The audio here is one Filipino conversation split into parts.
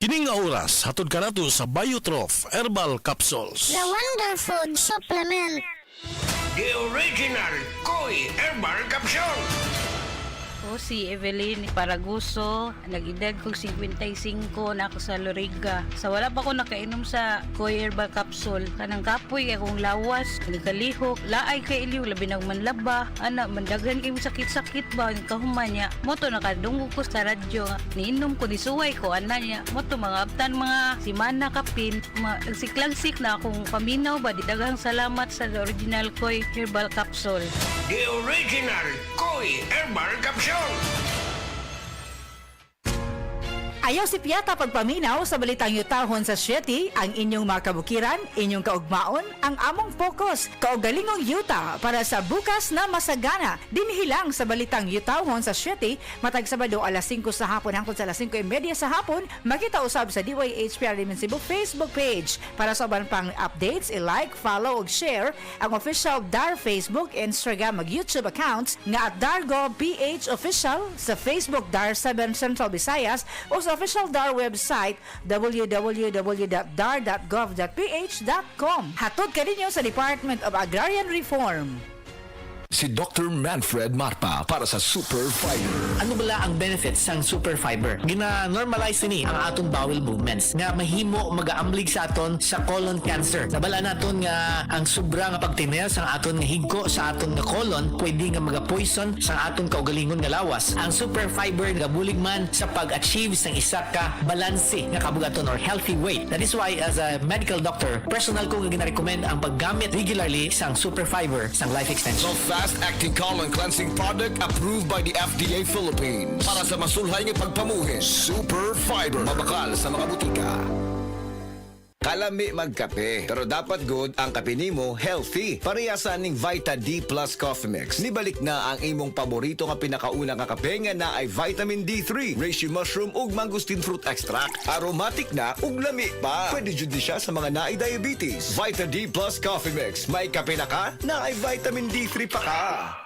Kining nga oras, hatod ka nato sa Biotrof Herbal Capsules. The Wonder Food Supplement. The original Koi Herbal Capsule. O si Evelyn Paraguso, nag-edad kong 55 na ako sa Loriga. Sa wala pa ko nakainom sa Koi Herbal Capsule. Kanang kapoy akong lawas, nagkalihok, laay kay iliw, labi ng manlaba. Ana, mandagan kayo sakit-sakit ba, kahuman niya. Moto nakadunggo ko sa radyo. Niinom ko, nisuway ko, ana niya. Moto mga abtan, mga simana kapin. Nagsiklagsik na akong paminaw ba. Daghang salamat sa original Koi Herbal Capsule. The original Koi Herbal Capsule. Ayaw si Piata pagpaminaw sa balitang yutahon sa Sieti, ang inyong mga kabukiran, inyong kaugmaon, ang among focus, kaugalingong yuta para sa bukas na masagana. Dinhilang sa balitang yutahon sa Sieti, matag Sabado alas 5 sa hapon hangtod sa alas 5:30 sa hapon, makita usab sa DYHPR Limen Cebu Facebook page. Para sa uban pang updates, i-like, follow ug share ang official DAR Facebook, Instagram ug YouTube accounts nga at Dargo PH Official sa Facebook DAR 7 Central Visayas o sa official DAR website www.dar.gov.ph.com. Hatod ka ninyo sa Department of Agrarian Reform. Si Dr. Manfred Marpa para sa Super Fiber. Ano bala ang benefits sang super fiber? Gina-normalize ni ang atong bowel movements nga mahimo magaamblig sa aton sa colon cancer. Nabala naton nga ang sobra nga pagtinel sang aton nga higko sa aton nga colon pwede nga maga-poison sa aton kaugalingon nga lawas. Ang super fiber gabulig man sa pag-achieve sang isa ka balanse nga kabugaton or healthy weight. That is why as a medical doctor, personal ko nga gina-recommend ang paggamit regularly sang super fiber sang life extension. Fast-acting colon cleansing product approved by the FDA Philippines. Para sa masulhay ng pagpamuhin, Super Fiber. Mabakal sa mga butika. Kalami magkape, pero dapat good ang kape nimo healthy. Parehasan ning Vita D Plus Coffee Mix. Nibalik na ang imong paborito nga pinakauna nga kape nga na ay vitamin D3, reishi mushroom ug mangosteen fruit extract. Aromatic na ug lami pa. Pwede jud ni siya sa mga naay diabetes. Vita D Plus Coffee Mix. May kape na ka, na ay vitamin D3 pa ka.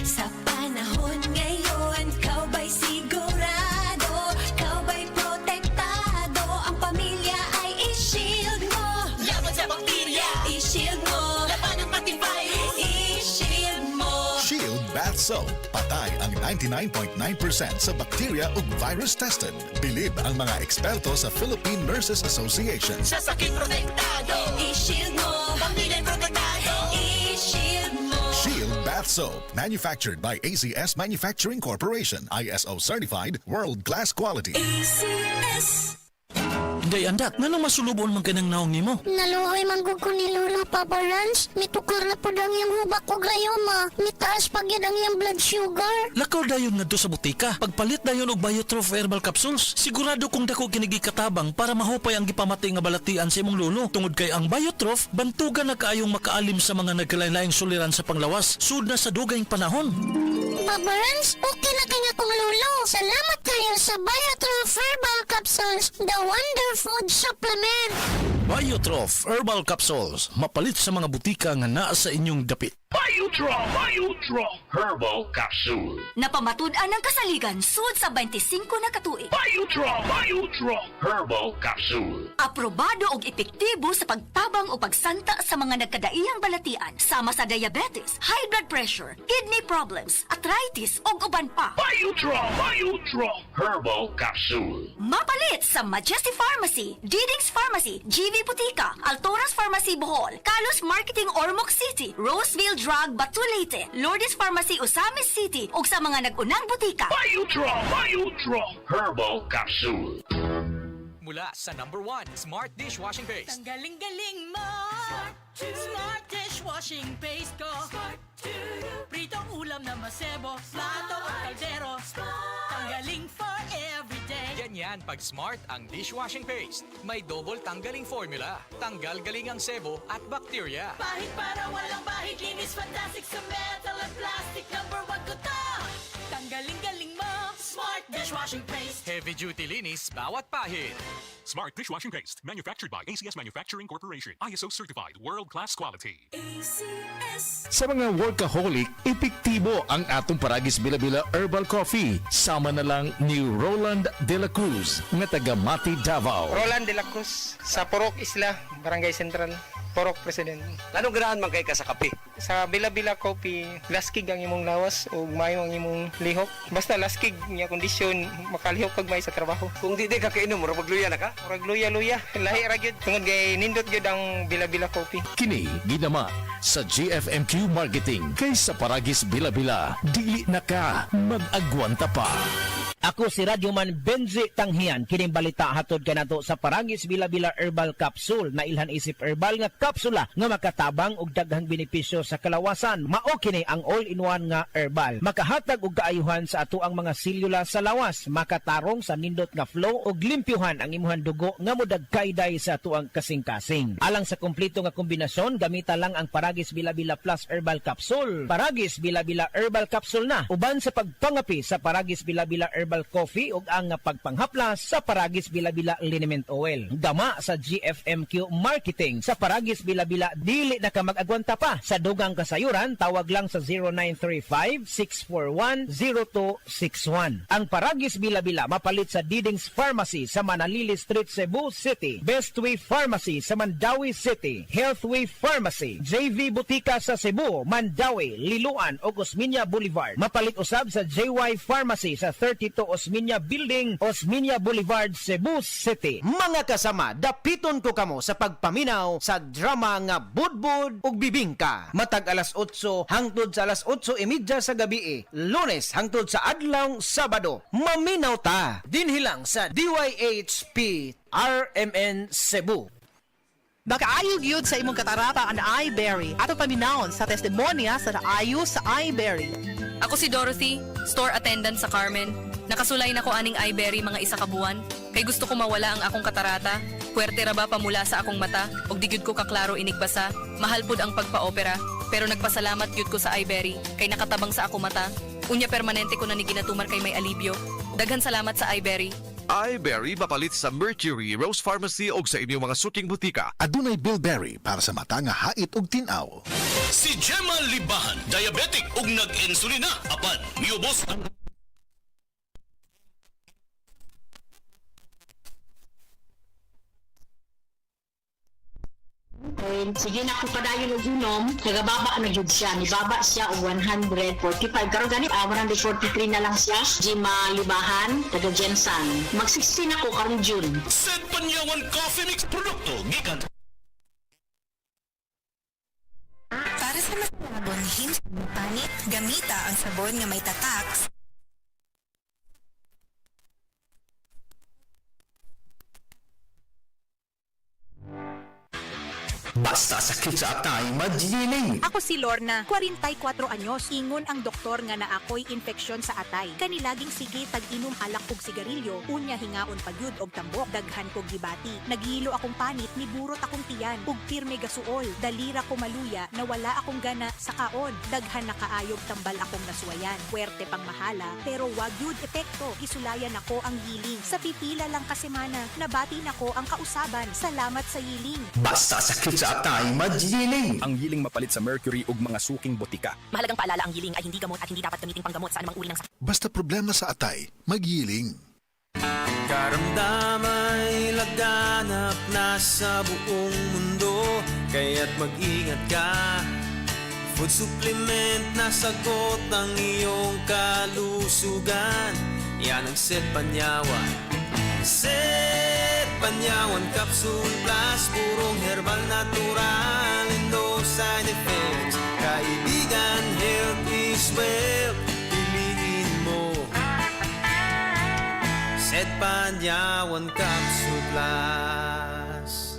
Sa panahon ngayon, kau ba'y sigurado? Kau ba'y protektado? Ang pamilya ay i-shield mo. Laban sa bakterya, i-shield mo. Laban ng pati virus, i-shield mo. Shield Bath Soap. Patay ang 99.9% sa bacteria ug virus tested. Bilib ang mga eksperto sa Philippine Nurses Association. Sa sakit protektado, i-shield mo. Pamilya protektado, i-shield mo. Shield Bath Soap. Manufactured by ACS Manufacturing Corporation. ISO certified, world-class quality. ACS. Day andak, nga nang masulubon man kanang naong nimo? Naluoy man gud ko ni Lola Papa Rans. Mitukar na po ang iyang hubak ko gayoma. Mitaas pag yan ang iyang blood sugar. Lakaw dayon nga do sa butika. Pagpalit dayon og Biotrof Herbal Capsules. Sigurado kung dako kinigi katabang para mahupay ang gipamati nga balatian sa imong lolo. Tungod kay ang Biotrof, bantugan na kaayong makaalim sa mga nagkalain-laing suliran sa panglawas. Sud na sa dugayng panahon. Papa Rans, okay na kanya kong lolo. Salamat kayo sa Biotrof Herbal Capsules, the Wonder Food Supplement. Biotrof Herbal Capsules. Mapalit sa mga butika nga naa sa inyong dapit. Biotrof Herbal Capsule. Napamatud-an ng kasaligan sud sa 25 na katuig. Biotrof Herbal Capsule. Aprobado og epektibo sa pagtabang o pagsanta sa mga nagkadaiyang balatian sama sa diabetes, high blood pressure, kidney problems, arthritis ug uban pa. Biotrof Herbal Capsule. Mapalit sa Majesty Pharmacy, Diding's Pharmacy, GV Butika, Altoras Pharmacy Bohol, Kalos Marketing Ormoc City, Roseville Drug Batulete, Lourdes Pharmacy Osamis City ug sa mga nag-unang butika. Biotrof Herbal Capsule. Mula sa #1 Smart Dishwashing Paste. Ang galing-galing mo! Smart Dishwashing Paste ko! Pritong ulam na masebo, plato o kaldero. Tanggaling for everyday. Ganyan pag Smart ang dishwashing paste. May double tanggaling formula. Tanggal galing ang sebo at bakterya. Bahid para walang bahid, linis fantastic sa metal at plastic. #1 ko to! Tanggaling-galing mo! Smart dishwashing paste. Heavy duty linis bawat pahid. Smart dishwashing paste, manufactured by ACS Manufacturing Corporation. ISO certified, world-class quality. ACS. Sa mga workaholic, epektibo ang atong Paragis Bila-Bila Herbal Coffee. Sama na lang ni Roland De La Cruz, nga taga Mati, Davao. Roland De La Cruz, sa Porok Isla, Barangay Central, Porok President. Anong ganahan man kay ka sa kape? Sa Bila-Bila Coffee, laskig ang imong lawas o mayo ang imong lihok. Basta laskig niya kondisyon, makalihok pag may sa trabaho. Kung di ka kainom, mura magluya na ka? Murag luya-luya, lahi ra gyud. Tungod kay nindot gyud ang Bila-Bila Coffee. Kini ginama sa GFMQ Marketing. Kay sa Paragis Bila-Bila, dili na ka mag-agwanta pa. Ako si Radyoman Benji Tanghian, kining balita hatod kanato sa Paragis Bila-Bila Herbal Capsule na ilhan isip herbal nga kapsula nga makatabang og daghang benepisyo sa kalawasan. Mao kini ang all-in-one nga herbal. Makahatag og kaayuhan sa ato ang mga selula sa lawas, makatarong sa nindot nga flow og limpyuhan ang imuhang dugo nga modagkayday sa ato ang kasing-kasing. Alang sa kompleto nga kombinasyon, gamita lang ang Paragis Bila-Bila Plus Herbal Capsule. Paragis Bila-Bila Herbal Capsule na uban sa pagpangapi sa Paragis Bila-Bila Herbal Coffee ug ang pagpanghaplas sa Paragis Bila-Bila Liniment Oil. Gama sa GFMQ Marketing. Sa Paragis Bila-Bila, dili na ka mag-agwanta pa. Sa dugang kasayuran, tawag lang sa 0935-641-0261. Ang Paragis Bila-Bila mapalit sa Diding's Pharmacy sa Manalili Street, Cebu City. Bestway Pharmacy sa Mandawi City. Healthway Pharmacy, JV Butika sa Cebu, Mandawi, Liloan o Osmeña Boulevard. Mapalit usab sa JY Pharmacy sa 32 Osmeña Building, Osmeña Boulevard, Cebu City. Mga kasama, dapiton ko kamo sa pagpaminaw sa drama nga Budbud ug Bibingka. Matag alas 8 hangtod sa alas 8:30 sa gabi, Lunes hangtod sa adlaw Sabado. Maminaw ta dinhilang sa DYHP RMN Cebu. Makaayog yun sa imong katarata ang iBerry. Ato paminahon sa testimonya sa naayo sa iBerry. Ako si Dorothy, store attendant sa Carmen. Nakasulay na ko aning iBerry mga isa ka buwan. Kay gusto ko mawala ang akong katarata. Puwerte ra ba pamula sa akong mata? Og di gyud ko kaklaro inigbasa. Mahal pud ang pagpa-opera. Pero nagpasalamat gyud ko sa iBerry. Kay nakatabang sa akong mata. Unya permanente ko na ni ginatumar kay may alibyo. Daghan salamat sa iBerry. iBerry mapalit sa Mercury, Rose Pharmacy o sa inyong mga suking butika. Adunay Bilberry para sa mata nga hait ug tin-aw. Si Gemma Libahan, diabetic ug nag-insulina. Apan, miubos ang... Sige na ko padayon og unom, nagababa na jud siya, nibaba siya og 145. Karon gani 143 na lang siya. Jima Libahan, taga Jensan. Mag-16 ako karon June. Set Panyawan Coffee Mix produkto gikan. Para sa mas sabon, hindi panit, gamita ang sabon nga may tatak. Basta sakit sa atay, magjiling. Ako si Lorna, 44 anyos. Ingon ang doktor nga na ako'y infeksyon sa atay. Kanilaging sige tag-inom alak og sigarilyo, unya hingaon pagyud og tambok, daghan kog gibati. Nagihilo akong panit, niburot akong tiyan, ug pirme gasuol. Dalira ko maluya, nawala akong gana sa kaon. Daghan na kaayog tambal akong nasuwayan. Puwerte pang mahala, pero wag yun epekto. Gisulayan ako ang yiling. Sa pipila lang kasemana, nabati nako ang kausaban. Salamat sa yiling. Basta sakit sa atay, magjiling. Ang yiling mapalit sa Mercury ug mga suking butika. Mahalagang paalala, ang yiling ay hindi gamot at hindi dapat gamiting panggamot sa anumang uri ng sakit. Basta problema sa atay, magyiling. Karamdamay laganap na sa buong mundo, kaya't mag-ingat ka. Food supplement na sagot ang iyong kalusugan. Yan ang Set Panyawan. Set Panyawan Capsule Plus, purong herbal natural and no side effects. Kaibigan, health is wealth. Piliin mo Set Panyawan Capsule Plus.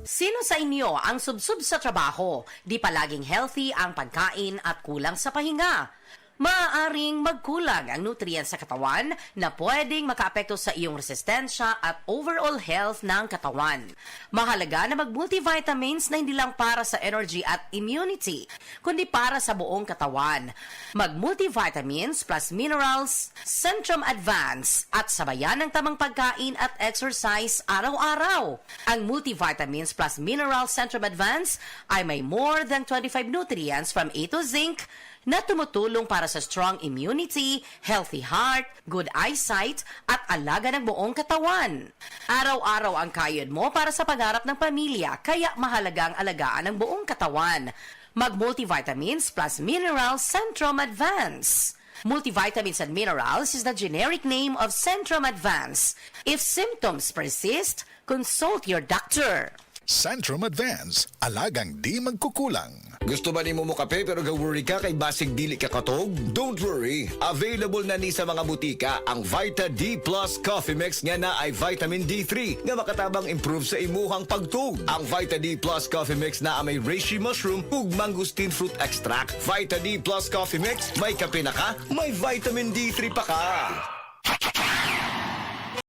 Sino sa inyo ang subsub sa trabaho? Di palaging healthy ang pagkain at kulang sa pahinga? maaaring magkulang ang nutrients sa katawan na pwedeng makaapekto sa iyong resistensya at overall health ng katawan. Mahalaga na mag-multivitamins na hindi lang para sa energy at immunity, kundi para sa buong katawan. Mag-multivitamins plus minerals, Centrum Advance at sabayan ng tamang pagkain at exercise araw-araw. Ang multivitamins plus minerals Centrum Advance ay may more than 25 nutrients from A to zinc na tumutulong para sa strong immunity, healthy heart, good eyesight, at alaga ng buong katawan. Araw-araw ang kayod mo para sa pagharap ng pamilya, kaya mahalaga ang alagaan ng buong katawan. Mag-multivitamins plus minerals Centrum Advance. Multivitamins and minerals is the generic name of Centrum Advance. If symptoms persist, consult your doctor. Centrum Advance, alagang di magkukulang. Gusto ba ni mo kape pero ga-worry ka kay basig dili ka katog? Don't worry. Available na ni sa mga butika ang Vita D Plus Coffee Mix nga na ay vitamin D3 nga makatabang improve sa imuhang pagtug. Ang Vita D Plus Coffee Mix na may reishi mushroom ug mangosteen fruit extract. Vita D Plus Coffee Mix, may kape na ka, may vitamin D3 pa ka.